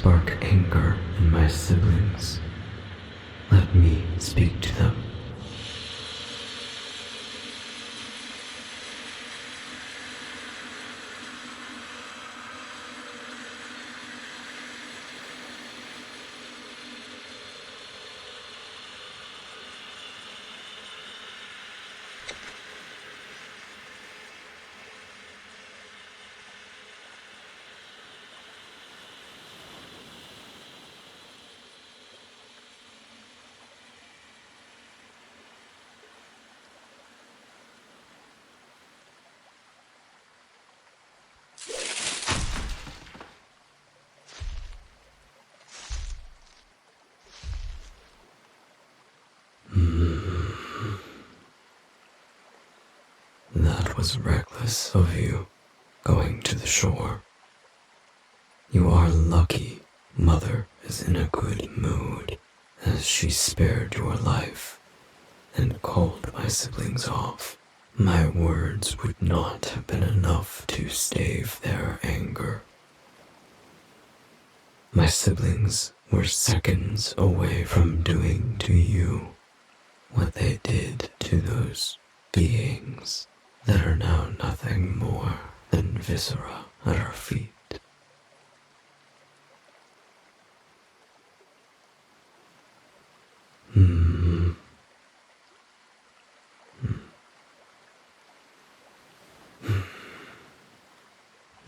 spark anger in my siblings. Let me speak to them. That was reckless of you, going to the shore. You are lucky Mother is in a good mood, as she spared your life and called my siblings off. My words would not have been enough to stave their anger. My siblings were seconds away from doing to you what they did to those beings that are now nothing more than viscera at our feet.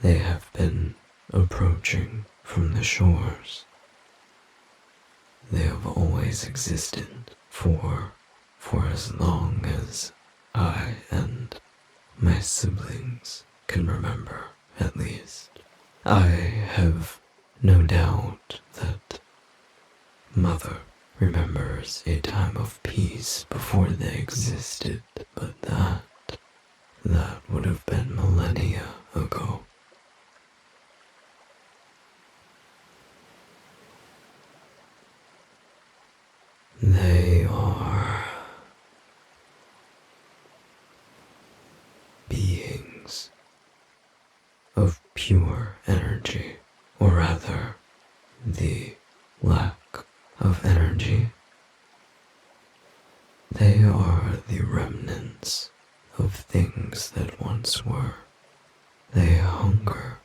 They have been approaching from the shores. They have always existed for as long as I and my siblings can remember, at least. I have no doubt that Mother remembers a time of peace before they existed, but that would have been millennia ago. They are beings of pure energy, or rather, the lack of energy. They are the remnants of things that once were. They hunger,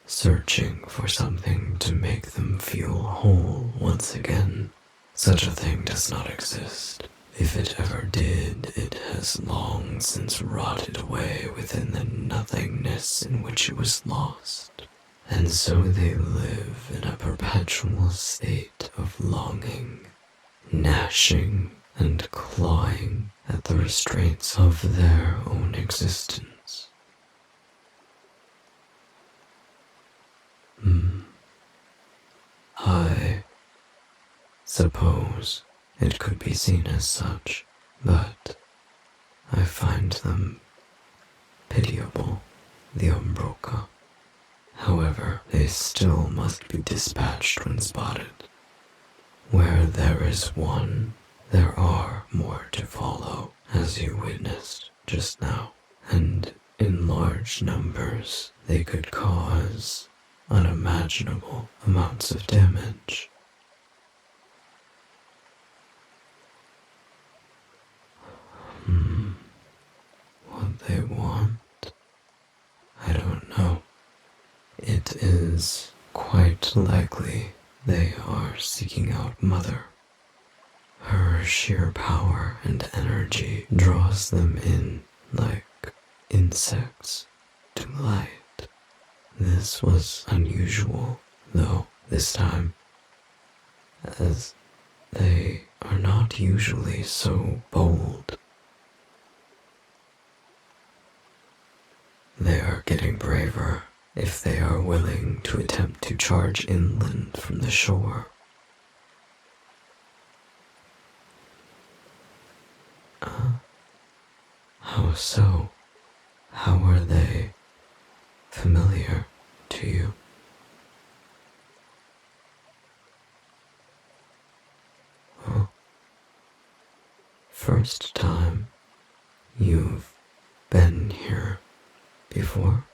searching for something to make them feel whole once again. Such a thing does not exist. If it ever did, it has long since rotted away within the nothingness in which it was lost. And so they live in a perpetual state of longing, gnashing and clawing at the restraints of their own existence. I suppose it could be seen as such, but I find them pitiable, the Umbroka. However, they still must be dispatched when spotted. Where there is one, there are more to follow, as you witnessed just now, and in large numbers they could cause unimaginable amounts of damage. What they want, I don't know. It is quite likely they are seeking out Mother. Her sheer power and energy draws them in like insects to light. This was unusual, though, this time, as they are not usually so bold. They are getting braver if they are willing to attempt to charge inland from the shore. How so? How are they familiar to you? Oh. First time you've been here before?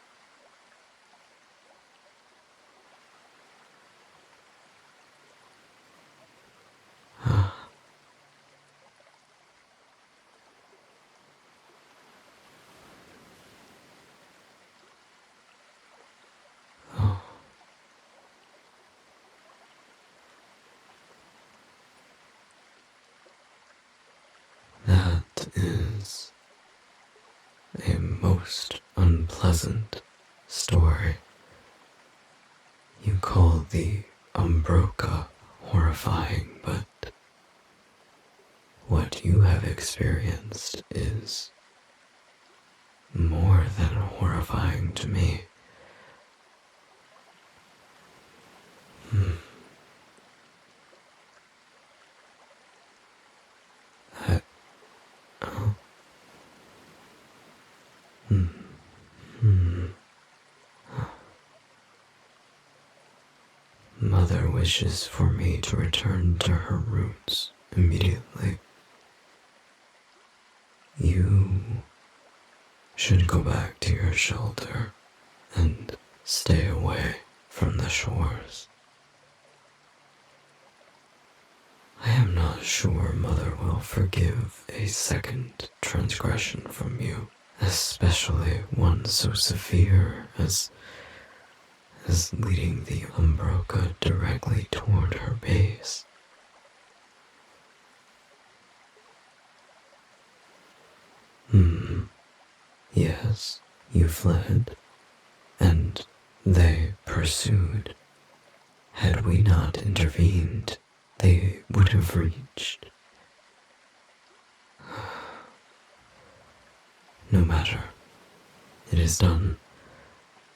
unpleasant story. You call the Umbroka horrifying, but what you have experienced is more than horrifying to me. I, oh, hmm, hmm. Mother wishes for me to return to her roots immediately. You should go back to your shelter and stay away from the shores. I am not sure Mother will forgive a second transgression from you, especially one so severe as leading the Umbroka directly toward her base. Yes, you fled, and they pursued. Had we not intervened, they would have reached. No matter. It is done,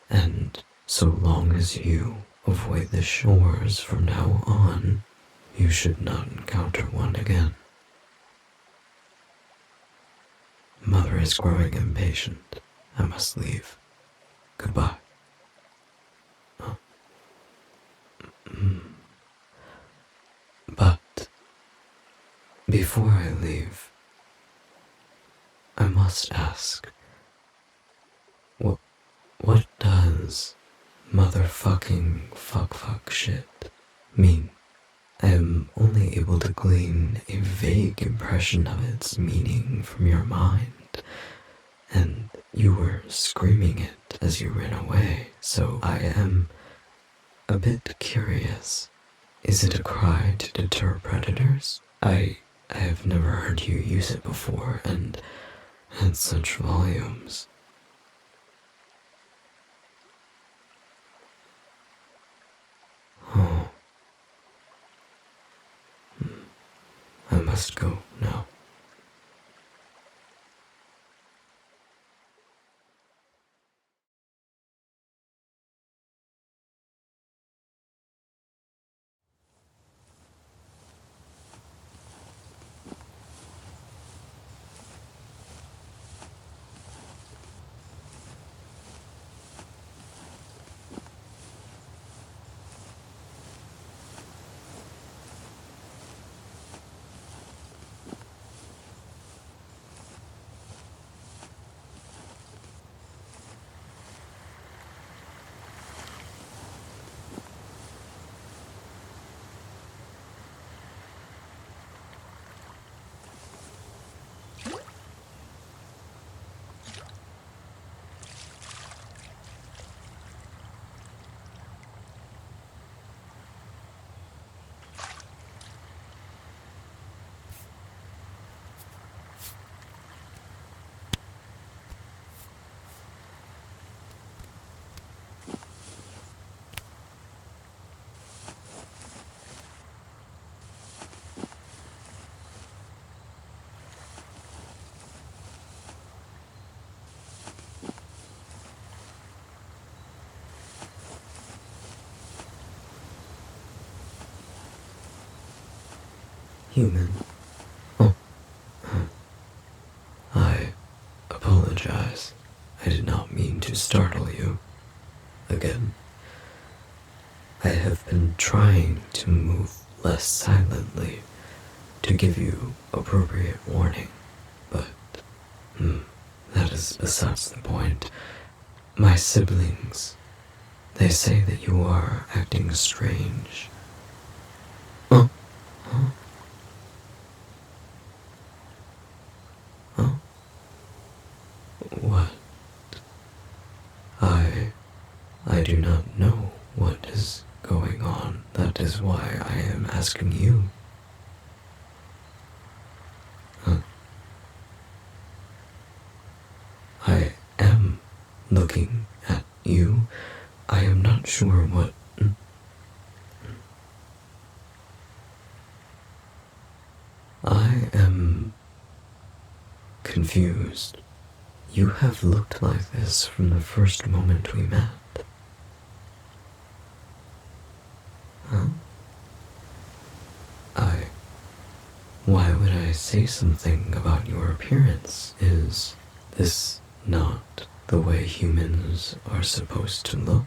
and so long as you avoid the shores from now on, you should not encounter one again. Mother is growing impatient. I must leave. Goodbye. But before I leave, I must ask, what does motherfucking fuck shit mean? I am only able to glean a vague impression of its meaning from your mind, and you were screaming it as you ran away, so I am a bit curious. Is it a cry to deter predators? I have never heard you use it before, and in such volumes. Oh. I must go now. Human. Oh. I apologize. I did not mean to startle you. Again. I have been trying to move less silently to give you appropriate warning, but that is besides the point. My siblings, they say that you are acting strange. Oh. Huh? Oh. What? I do not know what is going on. That is why I am asking you. I am looking at you, I am not sure what... I am confused. You have looked like this from the first moment we met. Huh? Why would I say something about your appearance? Is this not the way humans are supposed to look?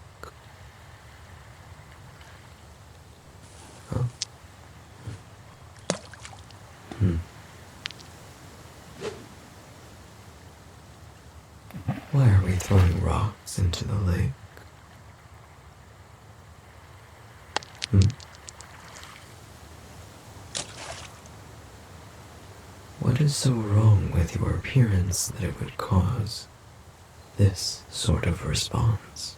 Huh? Why are we throwing rocks into the lake? What is so wrong with your appearance that it would cause this sort of response?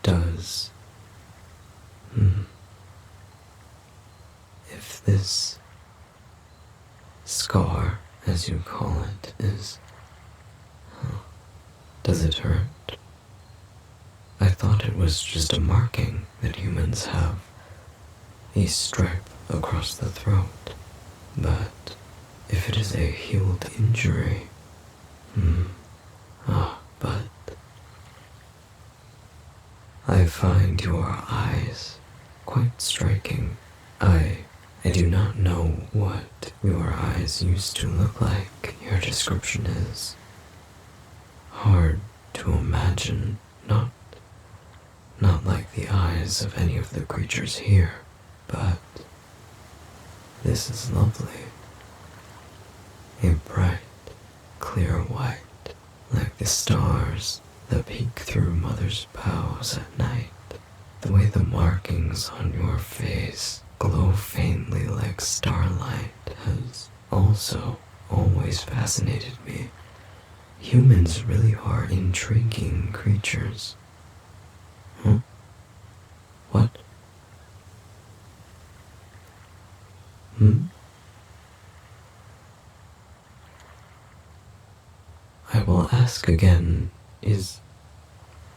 Does, if this scar, as you call it, is, does it hurt? I thought it was just a marking that humans have, a stripe across the throat, but if it is a healed injury, but I find your eyes quite striking. I do not know what your eyes used to look like. Your description is hard to imagine, not like the eyes of any of the creatures here, but this is lovely. A bright, clear white, like the stars that peek through mother's boughs at night. The way the markings on your face glow faintly like starlight has also always fascinated me. Humans really are intriguing creatures. Huh? What? I will ask again, is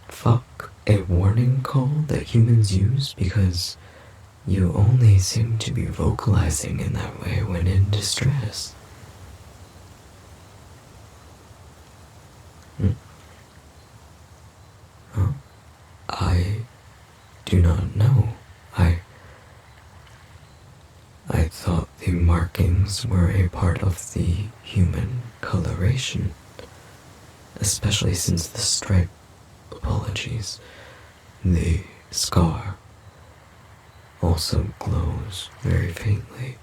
fuck a warning call that humans use? Because you only seem to be vocalizing in that way when in distress. Huh? I do not know. I thought the markings were a part of the human coloration, especially since the stripe, apologies, the scar also glows very faintly.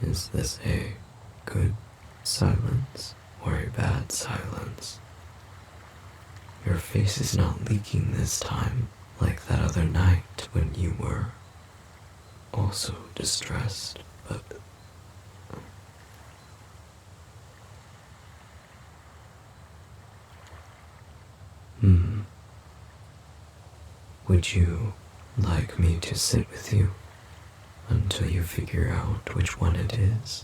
Is this a good silence or a bad silence? Your face is not leaking this time like that other night when you were also distressed, but would you like me to sit with you until you figure out which one it is?